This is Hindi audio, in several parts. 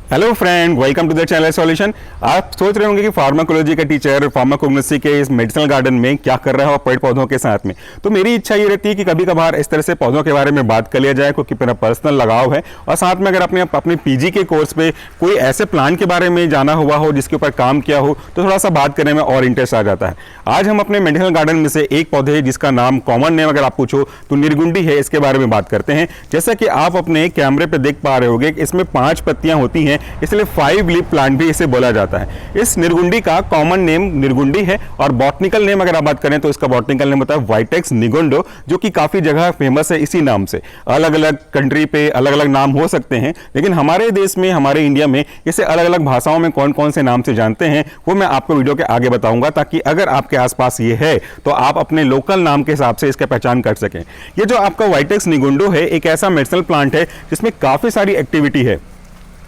Hello friend, welcome to the channel solution. आप सोच रहे होंगे कि फार्माकोलॉजी का टीचर फार्माकोग्नोसी के इस मेडिसिनल गार्डन में क्या कर रहा है पेड़ पौधों के साथ में। तो मेरी इच्छा ये रहती है कि कभी कभार इस तरह से पौधों के बारे में बात कर लिया जाए, क्योंकि मेरा पर्सनल लगाव है। और साथ में अगर अपने पीजी के कोर्स पे कोई ऐसे प्लांट के बारे में जाना हुआ हो, जिसके ऊपर काम किया हो, तो थोड़ा सा बात करने में और इंटरेस्ट आ जाता है। आज हम अपने मेडिसिनल गार्डन में से एक पौधे जिसका नाम, कॉमन नेम अगर आप पूछो तो निर्गुंडी है, इसके बारे में बात करते हैं। जैसा कि आप अपने कैमरे पे देख पा रहे होंगे, इसमें 5 पत्तियां होती हैं, इसलिए 5 लीफ प्लांट भी इसे बोला जाता है। इस निर्गुंडी का कॉमन नेम निर्गुंडी है, और बॉटनिकल नेम अगर आप बात करें तो इसका बॉटनिकल नेम होता है वाइटेक्स निगुंडो, जो कि काफी जगह फेमस है इसी नाम से। अलग अलग कंट्री पे अलग अलग नाम हो सकते हैं, लेकिन हमारे देश में, हमारे इंडिया में इसे अलग अलग भाषाओं में कौन कौन से नाम से जानते हैं वो मैं आपको वीडियो के आगे बताऊंगा, ताकि अगर आपके आसपास ये है तो आप अपने लोकल नाम के हिसाब से इसका पहचान कर सकें। ये जो आपका वाइटेक्स निगुंडो है, एक ऐसा मेडिसिनल प्लांट है जिसमें काफी सारी एक्टिविटी है।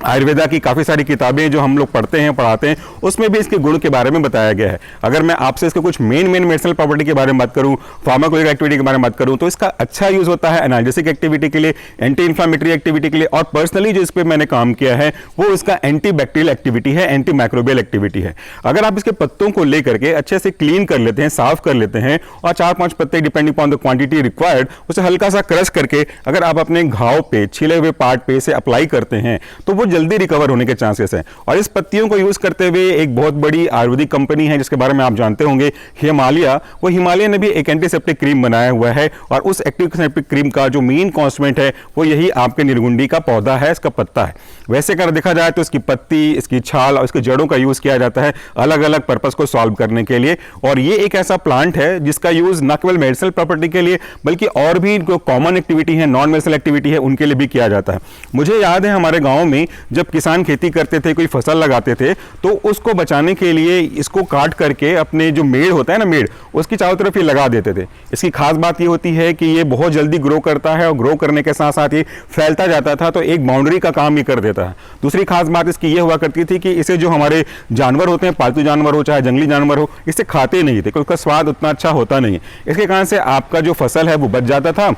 आयुर्वेदा की काफ़ी सारी किताबें जो हम लोग पढ़ते हैं, पढ़ाते हैं, उसमें भी इसके गुण के बारे में बताया गया है। अगर मैं आपसे इसके कुछ मेन मेडिसिनल प्रॉपर्टी के बारे में बात करूं, फार्माकोलॉजिकल एक्टिविटी के बारे में बात करूं, तो इसका अच्छा यूज़ होता है एनाल्जेसिक एक्टिविटी के लिए, एंटी इन्फ्लामेटरी एक्टिविटी के लिए, और पर्सनली जो इस पर मैंने काम किया है वो इसका एंटी बैक्टीरियल एक्टिविटी है, एंटी माइक्रोबियल एक्टिविटी है। अगर आप इसके पत्तों को लेकर के अच्छे से क्लीन कर लेते हैं, साफ कर लेते हैं, और 4-5 पत्ते depending upon the quantity required, उसे हल्का सा क्रश करके अगर आप अपने घाव पे, छिले हुए पार्ट पे इसे अप्लाई करते हैं, तो वो जल्दी रिकवर होने के चांसेस हैं। और इस पत्तियों को यूज करते हुए एक बहुत बड़ी आयुर्वेदिक कंपनी है जिसके बारे में आप जानते होंगे, हिमालय। वो हिमालय ने भी एक एंटीसेप्टिक क्रीम बनाया हुआ है, और उस एंटीसेप्टिक क्रीम का जो मेन कॉन्स्टिट्यूएंट है वो यही आपके निर्गुंडी का पौधा है, इसका पत्ता है। वैसे अगर देखा जाए तो इसकी पत्ती, इसकी छाल और इसकी जड़ों का यूज किया जाता है अलग अलग पर्पस को सॉल्व करने के लिए। और ये एक ऐसा प्लांट है जिसका यूज न केवल मेडिसिनल प्रॉपर्टी के लिए, बल्कि और भी जो कॉमन एक्टिविटी है, नॉन मेडिसिनल एक्टिविटी है, उनके लिए भी किया जाता है। मुझे याद है हमारे गांव में जब किसान खेती करते थे, कोई फसल लगाते थे, तो उसको बचाने के लिए इसको काट करके अपने जो मेड़ होता है ना, मेड़, उसकी चारों तरफ ये लगा देते थे। इसकी खास बात ये होती है कि ये बहुत जल्दी ग्रो करता है, और ग्रो करने के साथ साथ ये फैलता जाता था, तो एक बाउंड्री का काम ये कर देता है। दूसरी खास बात इसकी ये हुआ करती थी कि इसे जो हमारे जानवर होते हैं, पालतू जानवर हो चाहे जंगली जानवर हो, इसे खाते नहीं थे, क्योंकि उसका स्वाद उतना अच्छा होता नहीं है। इसके कारण से आपका जो फसल है वो बच जाता था,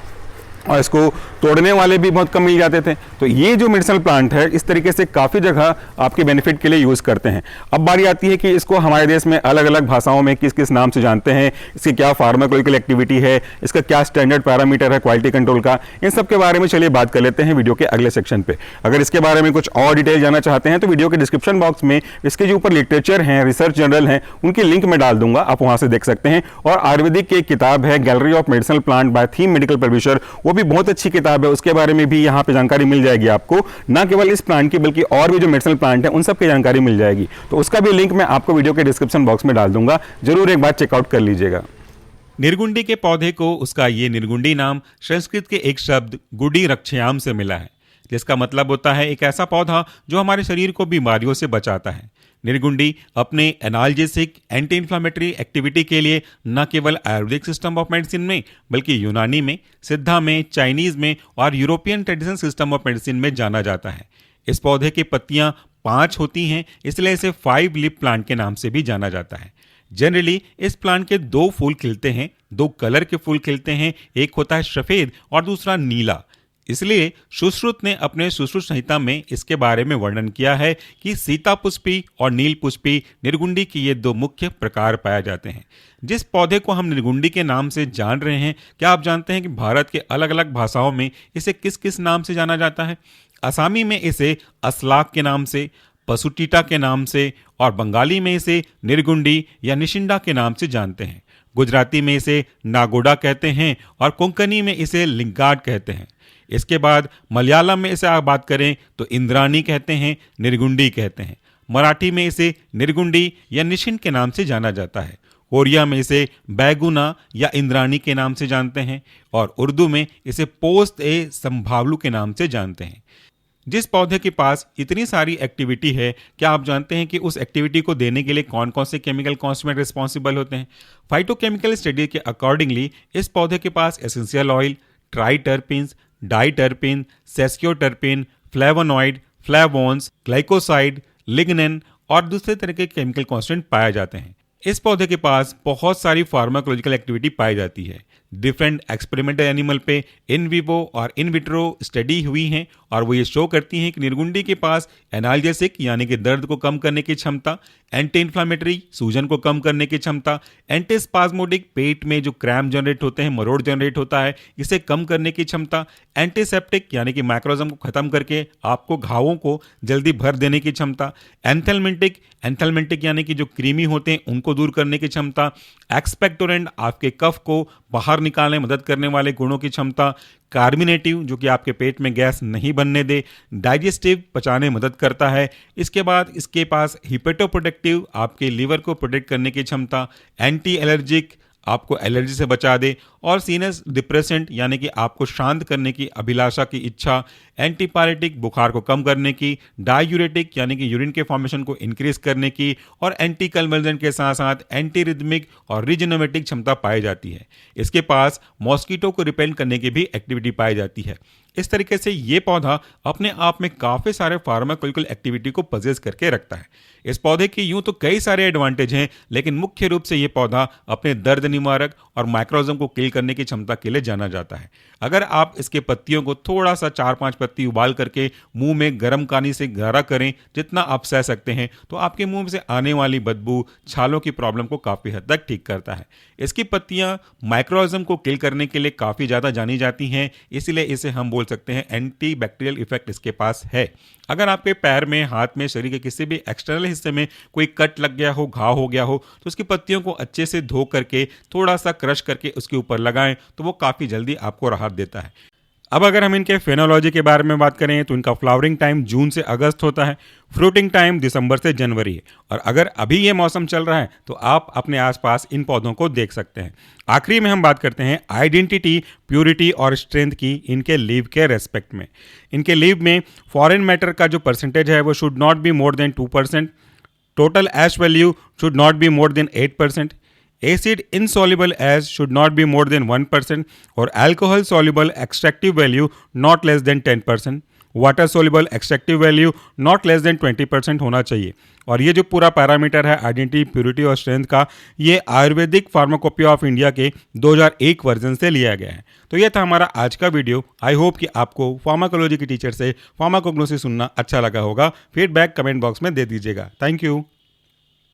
और इसको तोड़ने वाले भी बहुत कम मिल जाते थे। तो ये जो मेडिसिनल प्लांट है, इस तरीके से काफ़ी जगह आपके बेनिफिट के लिए यूज़ करते हैं। अब बारी आती है कि इसको हमारे देश में अलग अलग भाषाओं में किस किस नाम से जानते हैं, इसकी क्या फार्माकोलॉजिकल एक्टिविटी है, इसका क्या स्टैंडर्ड पैरामीटर है क्वालिटी कंट्रोल का, इन सब के बारे में चलिए बात कर लेते हैं वीडियो के अगले सेक्शन पे। अगर इसके बारे में कुछ और डिटेल जानना चाहते हैं तो वीडियो के डिस्क्रिप्शन बॉक्स में इसके जो ऊपर लिटरेचर हैं, रिसर्च जर्नल हैं, उनकी लिंक मैं डाल दूंगा, आप वहाँ से देख सकते हैं। और आयुर्वेदिक की एक किताब है, gallery of medicinal plant by theme medical publisher, वो भी बहुत अच्छी किताब है, उसके बारे में भी यहाँ पे जानकारी मिल जाएगी आपको। ना केवल इस प्लांट की बल्कि और भी जो मेडिसिनल प्लांट है उन सब की जानकारी मिल जाएगी। तो उसका भी लिंक मैं आपको वीडियो के डिस्क्रिप्शन बॉक्स में डाल दूंगा, जरूर एक बार चेकआउट कर लीजिएगा। निर्गुंडी के पौधे को उसका ये निर्गुंडी नाम संस्कृत के एक शब्द गुडी रक्षयाम से मिला है, जिसका मतलब होता है एक ऐसा पौधा जो हमारे शरीर को बीमारियों से बचाता है। निर्गुंडी अपने एनाल्जेसिक, एंटी इन्फ्लामेटरी एक्टिविटी के लिए न केवल आयुर्वेदिक सिस्टम ऑफ मेडिसिन में, बल्कि यूनानी में, सिद्धा में, चाइनीज में और European traditional system of medicine में जाना जाता है। इस पौधे की पत्तियां 5 होती हैं, इसलिए इसे 5 लीफ प्लांट के नाम से भी जाना जाता है। जनरली इस प्लांट के 2 फूल खिलते हैं, 2 कलर के फूल खिलते हैं, एक होता है सफेद और दूसरा नीला। इसलिए सुश्रुत ने अपने सुश्रुत संहिता में इसके बारे में वर्णन किया है कि सीता पुष्पी और नील पुष्पी निर्गुंडी की ये 2 मुख्य प्रकार पाए जाते हैं। जिस पौधे को हम निर्गुंडी के नाम से जान रहे हैं, क्या आप जानते हैं कि भारत के अलग अलग भाषाओं में इसे किस किस नाम से जाना जाता है? असमी में इसे असलाक के नाम से, पसुटीटा के नाम से, और बंगाली में इसे निर्गुंडी या निशिंडा के नाम से जानते हैं। गुजराती में इसे नागोडा कहते हैं, और कोंकणी में इसे लिंगाड कहते हैं। इसके बाद मलयालम में इसे आप बात करें तो इंद्राणी कहते हैं, निर्गुंडी कहते हैं। मराठी में इसे निर्गुंडी या निशिंड के नाम से जाना जाता है। ओरिया में इसे बैगुना या इंद्राणी के नाम से जानते हैं, और उर्दू में इसे पोस्त ए संभावलू के नाम से जानते हैं। जिस पौधे के पास इतनी सारी एक्टिविटी है, क्या आप जानते हैं कि उस एक्टिविटी को देने के लिए कौन कौन से केमिकल कॉन्स्टिट्यूएंट रिस्पॉन्सिबल होते हैं? फाइटोकेमिकल स्टडी के अकॉर्डिंगली इस पौधे के पास essential oil, triterpenes, diterpene, sesquiterpene, flavonoid, flavones, glycoside, lignin और दूसरे तरह के केमिकल कॉन्स्टिट्यूएंट पाए जाते हैं। इस पौधे के पास बहुत सारी फार्माकोलॉजिकल एक्टिविटी पाई जाती है, डिफरेंट एक्सपेरिमेंटल एनिमल पे इन विवो और इन विट्रो स्टडी हुई हैं और वो ये शो करती हैं कि निर्गुंडी के पास एनाल्जेसिक यानी कि दर्द को कम करने की क्षमता, एंटी इन्फ्लामेटरी सूजन को कम करने की क्षमता, एंटी स्पाज्मोडिक पेट में जो क्रैम्प जनरेट होते हैं, मरोड़ जनरेट होता है, इसे कम करने की क्षमता, एंटीसेप्टिक यानी कि मैक्रोजम को खत्म करके आपको घावों को जल्दी भर देने की क्षमता, एंथेलमेंटिक यानी कि जो क्रीमी होते हैं उनको दूर करने की क्षमता, एक्सपेक्टोरेंट आपके कफ को बाहर निकालने में मदद करने वाले गुणों की क्षमता, कार्मिनेटिव जो कि आपके पेट में गैस नहीं बनने दे, डाइजेस्टिव पचाने में मदद करता है। इसके बाद इसके पास हिपेटोप्रोटेक्टिव आपके लीवर को प्रोटेक्ट करने की क्षमता, एंटी एलर्जिक आपको एलर्जी से बचा दे, और सीनस डिप्रेसेंट यानी कि आपको शांत करने की अभिलाषा की इच्छा, एंटीपायरेटिक बुखार को कम करने की, डायूरेटिक यानी कि यूरिन के फॉर्मेशन को इंक्रीज करने की, और एंटी कन्वर्जेंट के साथ साथ एंटी रिदमिक और रिजेनरेटिक क्षमता पाई जाती है। इसके पास मॉस्किटो को रिपेल करने की भी एक्टिविटी पाई जाती है। इस तरीके से ये पौधा अपने आप में काफ़ी सारे फार्माकोलॉजिकल एक्टिविटी को पजेस करके रखता है। इस पौधे की यूं तो कई सारे एडवांटेज हैं, लेकिन मुख्य रूप से ये पौधा अपने दर्द निवारक और माइक्रोजम को किल करने की क्षमता के लिए जाना जाता है। अगर आप इसके पत्तियों को थोड़ा सा 4-5 पत्ती उबाल करके मुंह में गर्म पानी से गारा करें, जितना आप सह सकते हैं, तो आपके मुंह से आने वाली बदबू, छालों की प्रॉब्लम को काफ़ी हद तक ठीक करता है। इसकी पत्तियां माइक्रोजम को किल करने के लिए काफ़ी ज़्यादा जानी जाती हैं, इसलिए इसे हम बोल सकते हैं एंटी बैक्टीरियल इफेक्ट इसके पास है। अगर आपके पैर में, हाथ में, शरीर के किसी भी एक्सटर्नल हिस्से में कोई कट लग गया हो, घाव हो गया हो, तो उसकी पत्तियों को अच्छे से धो करके थोड़ा सा क्रश करके उसके ऊपर लगाएं, तो वो काफ़ी जल्दी आपको राहत देता है। अब अगर हम इनके फेनोलॉजी के बारे में बात करें तो इनका फ्लावरिंग टाइम जून से अगस्त होता है, फ्रूटिंग टाइम दिसंबर से जनवरी है, और अगर अभी ये मौसम चल रहा है तो आप अपने आसपास इन पौधों को देख सकते हैं। आखिरी में हम बात करते हैं आइडेंटिटी, प्योरिटी और स्ट्रेंथ की इनके लीव के रेस्पेक्ट में। इनके लीव में फॉरेन मैटर का जो परसेंटेज है वो should not be more than 2%, total ash value should not be more than 8%, acid insoluble ash should not be more than 1%, और alcohol soluble extractive value not less than 10%, water soluble extractive value not less than 20% होना चाहिए। और ये जो पूरा पैरामीटर है आइडेंटिटी, प्योरिटी और स्ट्रेंथ का, ये आयुर्वेदिक फार्माकोपिया ऑफ इंडिया के 2001 वर्जन से लिया गया है। तो ये था हमारा आज का वीडियो। आई होप कि आपको फार्माकोलॉजी के टीचर से फार्माकोग्नोसी सुनना अच्छा लगा होगा। फीडबैक कमेंट बॉक्स में दे दीजिएगा। Thank you.